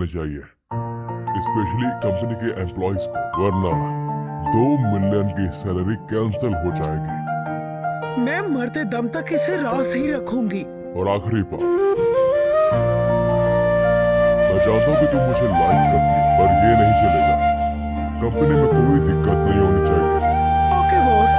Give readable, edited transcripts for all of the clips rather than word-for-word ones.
करने चाहिए, specially company के एम्प्लॉइज को, वरना 2 मिलियन की सैलरी कैंसिल हो जाएगी। मैं मरते दम तक इसे राज ही रखूंगी। और आखिरी बात, मैं जानता हूँ कि तुम मुझे लाइक करती, पर ये नहीं चलेगा। कंपनी में कोई दिक्कत नहीं होनी चाहिए। Okay boss.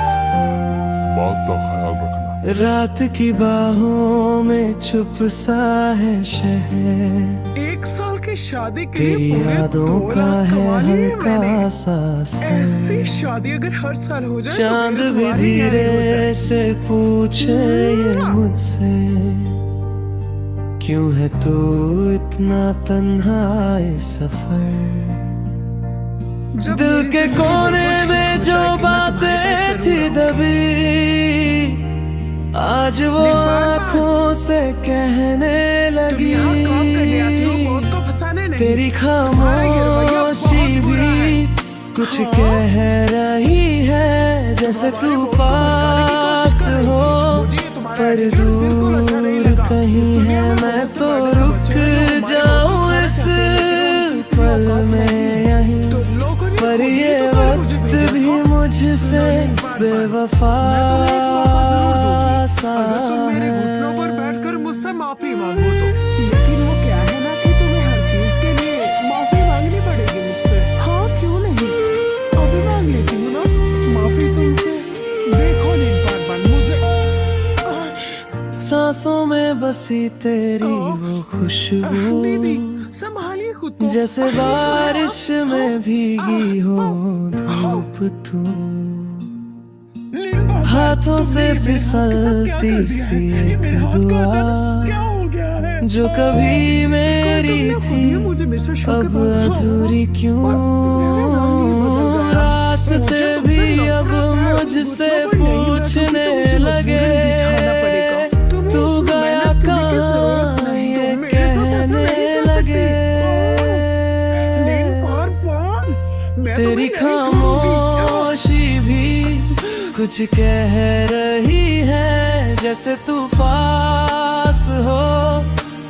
बात का ख्याल रखना। रात की बाहों में छुप सा है शहर, 1 साल की शादी के तेरी लिए पूरे यादों 2 का लाख है कमा लिए हल्का मैंने। सा असर। ऐसी शादी अगर हर साल हो जाए चांद तो भी मेरी दुआएं न्यारी हो धीरे जाए। से पूछे ये मुझसे, क्यों है तू इतना तन्हा इस सफर। जब दिल मेरी के जिंदगी कोने बिल्कुल में ठीक हो जो जाएगी, मैं बातें तुम्हारे थी पास जरूर दबी, आज वो निर्वाण आँखों से कहने आऊंगी। तुम लगी। यहाँ काम करने आती हो, बॉस को फंसाने नहीं। तेरी तुम्हारा ये रवैया खामोशी बहुत बुरा है। भी कुछ हाँ? कह रही है, जैसे तुम्हारे तू बॉस को भड़काने की पास कोशिश कर रही हो, थी। मुझे ये तुम्हारा पर attitude बिल्कुल अच्छा नहीं दूर लगा। इस कहीं दुनिया है में मैं बहुत से तो मर्द रुक बच्चे हैं जो हमारे जाऊं बॉस को इस खाना चाहते हैं, लेकिन उनकी इतनी पल औकात में नहीं। यहीं। तुम लोगों ने पर खुद ही ये तो कल मुझे वक्त भेजा भी था। मुझसे सुनो एक बात, बेवफा मैं तुम्हें एक मौका जरूर दूंगी। सा अगर तुम मेरे है। घुटनों पर बैठकर मुझसे माफी मांगो तो। लेकिन वो क्या है ना कि तुम्हें हर चीज के लिए माफी मांगनी पड़ेगी मुझसे। हाँ क्यों नहीं, अभी मांग लेती हूँ ना माफी तुमसे। देखो नीलपान मुझे सांसों में बसी तेरी वो खुशबू, दीदी संभालिए खुद को। जैसे बारिश में भीगी हो धूप तू, नीलपान, हाथों से तुमने मेरे हाथ के साथ क्या फिसलती कर दिया सी है? ये एक मेरे हाथ का दुआ, अचानक क्या हो गया है? जो कभी मेरी तुमने खुद थी ही मुझे मिस्टर शो के अब पास अधूरी क्यों। रास्ते भी अब मुझसे पूछने लगे, तू गया कहाँ ये कहने लगे। तेरी खामोशी भी कुछ कह रही है, जैसे तू पास हो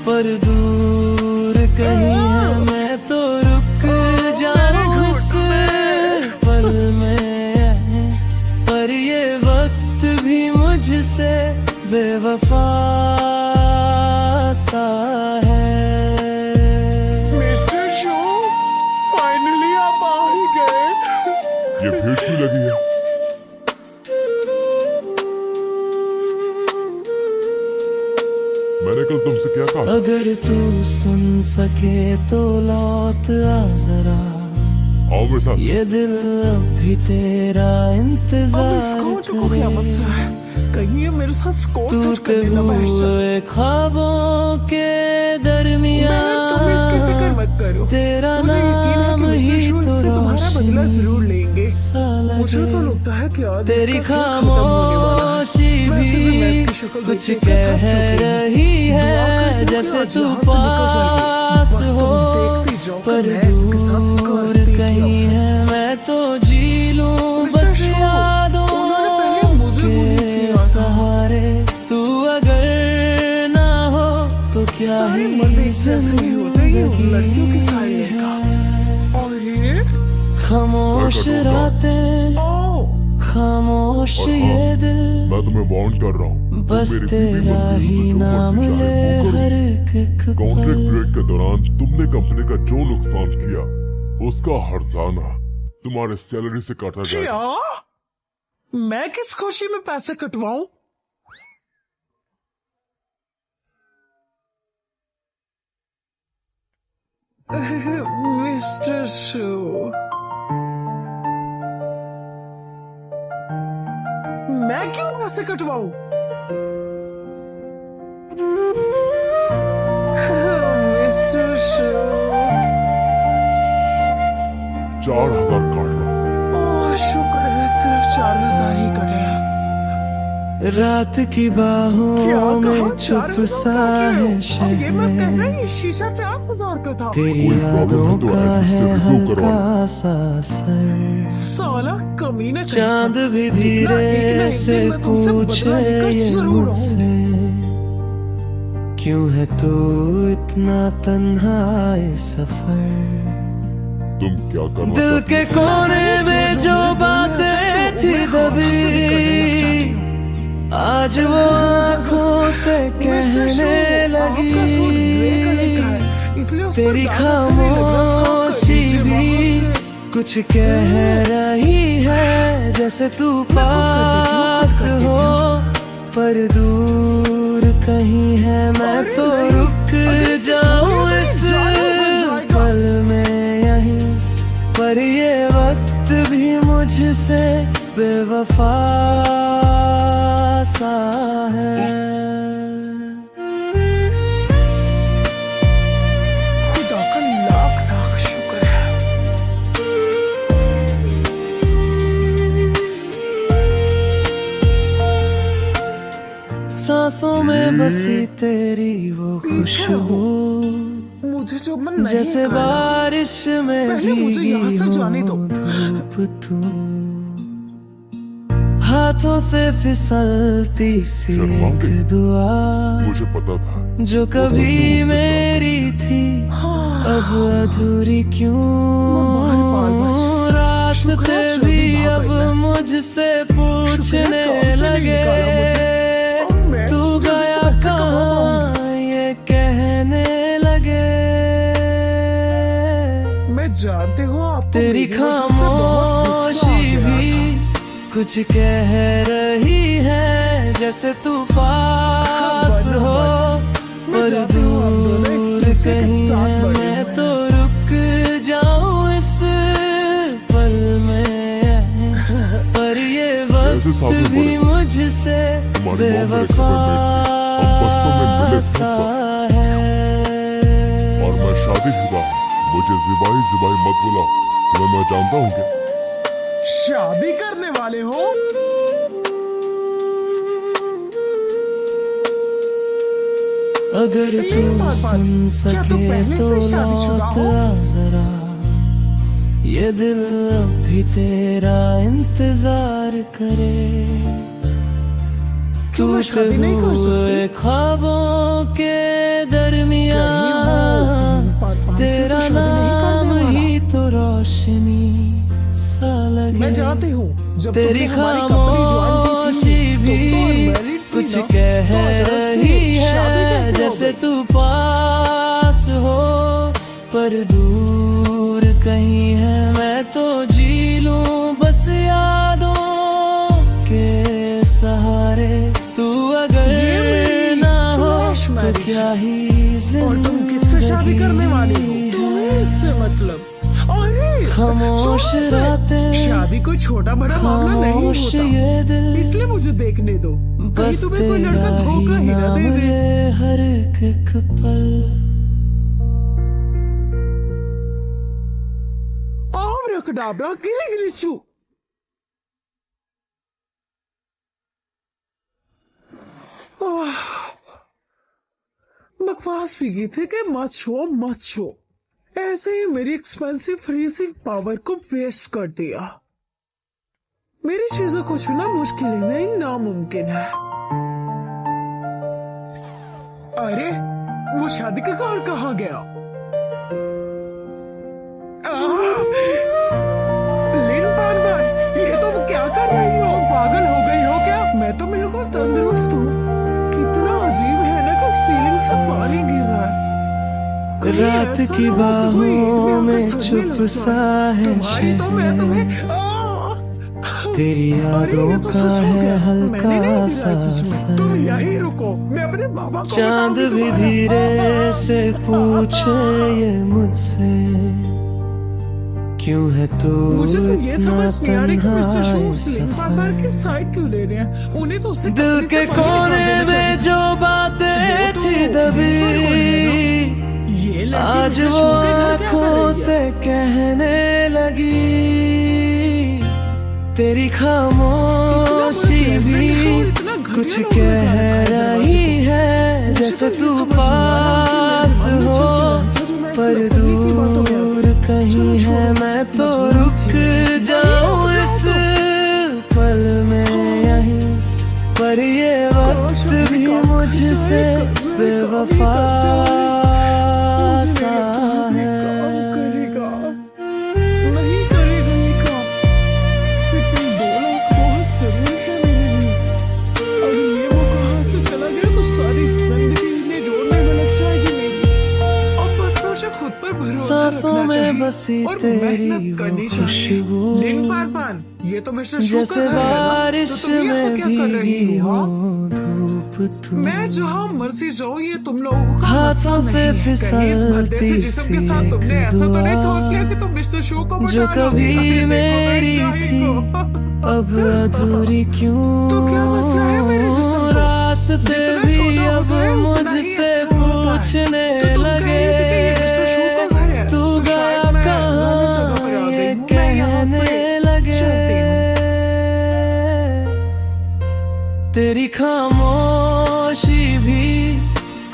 पर दूर कहीं है मैं तो रुक जाऊं इस पल में। पर ये वक्त भी मुझसे बेवफा सा है। मिस्टर शो, फाइनली आप आ ही गए। ये भीड़ क्यों लगी है? मैंने कल तुमसे क्या कहा? अगर तू सुन सके तो लौट आ जरा, आओ मेरे साथ। ये दिल अब भी तेरा अब इंतजार इसको को क्या मसला है? कहीं ये मेरे साथ स्कोर सेट टूटे करने ना बैठ जाए। हुए ख्वाबों के दरमियां तुम इसकी फिक्र मत करो। तेरा मुझे यकीन है कि नाम मिस्टर ही शो तो इससे तुम्हारा बदला जरूर रोशनी लेंगे। सा मुझे तो लगे। लगता है कि आज तेरी इसका खेल खत्म होने वाला है। खामोशी वैसे भी मैं भी इसकी शक्ल कुछ देख के कह थक चुकी हूँ। रही दुआ है, करती हूँ कि जैसे आज तू यहाँ से निकल जाएगी। पास बस तुम हो देखती जाओ कि पर मैं इसके साथ दूर करती क्या कहीं हूँ। है मैं तो जी लूं मिस्टर बस शो, यादों उन्होंने पहले मुझे bully के किया था। सहारे। तू अगर ना हो तो क्या सारे ही मर्द एक जैसे ही होते हैं, ये उन लड़कियों की साइड जिंदगी का। है। और ये खामोश मैं कर दूंगा। रातें ओ खामोश और हाँ, ये दिल, मैं तुम्हें वार्न कर रहा हूँ। बस तुम मेरी बीवी तेरा बनती ही हो तो जो नाम मर्जी ले चाहे वो हर करो। एक कॉन्ट्रैक्ट पल। पीरियड के दौरान तुमने कंपनी का जो नुकसान किया, उसका हर्जाना तुम्हारे सैलरी से काटा जाएगा। क्या? मैं किस खुशी में पैसे कटवाऊं? मिस्टर शो, मैं क्यों पैसे कटवाऊं? मिस्टर शो, 4000 काट लो। ओह शुक्र है सिर्फ 4000 ही कटे हैं। रात की क्या बाहों कहा? में छुप 4000 सा काट रहे है हो? और ये मत कहना शहर, ये शीशा 4000 का था। तेरी कोई प्रॉब्लम यादों है तो का एटलीस्ट है रिव्यू करवा लो। हल्का सा असर। साला कमीना कहीं का। चांद भी देखना, एक ना धीरे एक से दिन मैं तुमसे पूछे बदला लेकर ये जरूर मुझसे, क्यों है तू इतना इतना तन्हा ये सफर, तुम क्या करना दिल चाहती के हो? कोने में जो बातें थी दबी, आज वो आंखों से कहने लगी। तेरी खामोशी भी कुछ कह रही है, जैसे तू पास हो पर दूर कहीं है। मैं तो रुक जाऊं इस पल में यहीं, पर ये वक्त भी मुझसे बेवफा सा है। खुदा का लाख लाख शुक्र है। सांसों में बसी तेरी वो खुशबू, मुझे जो मन नहीं जैसे करना। बारिश में पहले मुझे यहाँ से भीगी जाने दो। हो धूप तू, हाथों से फिसलती सी एक दुआ, मुझे पता था जो कभी मेरी थी अब अधूरी क्यों। रास्ते भी अब मुझसे पूछने लगे, तू गया कहाँ ये कहने लगे। मैं जानती हूँ आपको तेरी मेरी वजह से बहुत गुस्सा आ खामोशी गया भी कुछ कह रही है, जैसे तू पास बना हो मैं पर चाहती हूँ आप दोनों एक दूर दूसरे के कहीं साथ है। बने मैं हुए तो रुक जाऊं इस पल में, पर ये ऐसे साथ वक्त में भी बड़े। मुझसे तुम्हारी माँ मेरे बेवफा घर में थी, हम बचपन में मिले थे सा पर। है। और मैं शादीशुदा हूँ, मुझे जिबाई जिबाई मत बुलाओ, तुम्हें मैं जानता हूँ क्या? शादी करने वाले हो? अगर ये तू बात सुन क्या तू सके पहले तो से शादीशुदा लौट हो? आ जरा, ये दिल अब भी तेरा इंतजार करे। क्यों मैं टूटे शादी नहीं कर हुए सकती? ख्वाबों के कहीं दरमियान वो पापा से तो तेरा शादी नहीं करने नाम वाला। ही तो रोशनी सा लगे। मैं जानती हूँ जब तेरी तुमने हमारी कंपनी ज्वाइन की खामोशी थी, भी तुम तो unmarried थी कुछ ना, कह तो अचानक से रही शादी है, कैसे हो जैसे गई? तू पास हो पर दूर कहीं है। मैं तो जी लूं बस यादों के सहारे, तू अगर ये मेरी ना हो flash तो marriage क्या है। ही और तुम किससे शादी जिंदगी करने वाली हो? है। तुम्हें इससे मतलब? अरे खामोश छोड़ो इसे। रातें, शादी कोई छोटा बड़ा मामला नहीं खामोश होता, ये दिल, इसलिए मुझे देखने दो, कहीं बस तुम्हें कोई तेरा लड़का ही धोखा ही ना नाम दे दे। ले हर एक पल। Abracadabra, गिली गिली चू। बकवास भी की थी कि मत छो मत छो, ऐसे ही मेरी एक्सपेंसिव फ्रीजिंग पावर को वेस्ट कर दिया। मेरी चीजों को छूना मुश्किल ही नहीं नामुमकिन है। अरे वो शादी का कार्ड कहाँ गया? लिन पानबान, ये तुम क्या कर रही हो? पागल हो गई हो क्या? मैं तो बिल्कुल तंदुरुस्त हूँ। कितना अजीब है ना कि सीलिंग से पानी गिर रहा है। कहीं रात ऐसा की ना हो कि कोई बाहों ईंट में आकर सड़ने चुप लग सा जाए। है तुम्हारी तो मैं शहर, तुम्हें तेरी अरे यादों ये तो का सच हो है गया। मैंने नहीं हल्का गिरा सा सच में। तुम असर। यहीं रुको, मैं अपने बाबा को चांद बताऊंगी भी तुम्हारा। धीरे से पूछे ये मुझसे, क्यों है तू मुझे तो ये इतना समझ नहीं आ रही कि मिस्टर तन्हा शू इस स्लिम पार्टनर की सफर। साइड क्यों ले रहे हैं? उन्हें तो उससे दिल कंपनी से के बाहर निकाल कोने देना में चाहिए। जो वो बातें तो थी दबी, ये लड़की आज मिस्टर वो शू के घर क्या कर आंखों रही है? से कहने लगी। तेरी खामोशी भी कुछ कह रही है, जैसे तू पास हो पर दूर कहीं है। मैं तो रुक जाऊं इस पल में यहीं, पर ये वक्त भी मुझसे बेवफा पर भरोसा सांसों रखना में चाहिए बसी और तेरी मेहनत करनी वो चाहिए। खुशबू, लिन पारपान, ये तो मिस्टर शू जैसे का घर है ना, बारिश तो तुम यहाँ में क्या कर रही भीगी हो? हो हाँ? धूप तू। मैं जहाँ मर्जी जाऊँ ये तुम लोगों का हाथों मसला से नहीं है। कहीं इस भद्दे से फिसलती जिस्म के सी साथ तुमने एक ऐसा तो नहीं दुआ, सोच लिया कि तुम मिस्टर शू को जो बता लोगी? कभी अरे देखो मेरी ना थी को। अब अधूरी क्यों? तो क्या मसला है मेरे जिस्म को? रास्ते जितना भी छोटा अब होता है उतना ही मुझसे अच्छा होता है। पूछने तो तुम कह लगे, रही थी कि ये मिस्टर शू का घर है, तू तो गया शायद मैं कहाँ गलत जगह पर आ ये गई हूँ। मैं यहाँ से कहने लगे। चलती हूँ। तेरी खामोशी भी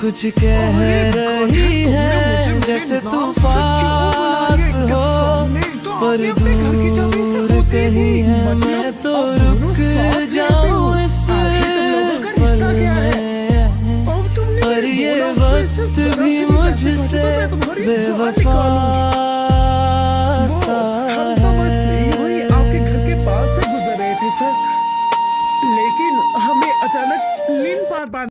कुछ कह अरे रही गधा, है, तुमने मुझे जैसे मेरे तू नाम से क्यों बुला पास लिया इनके हो सामने? तो पर आपने अपने घर की चाबी से दूर होती कहीं थी। है, मतलब मैं तो अब दोनों रुक साथ रहते जाऊं हो। इस आखिर तुम लोगों का पल रिश्ता क्या है? में। अब तुमने पर मेरे ये बोला हुआ इससे वक्त जरा भी सी भी पैसे मुझसे घटे तो मैं तुम्हारी जान बेवफा निकालूंगी। वो सा हम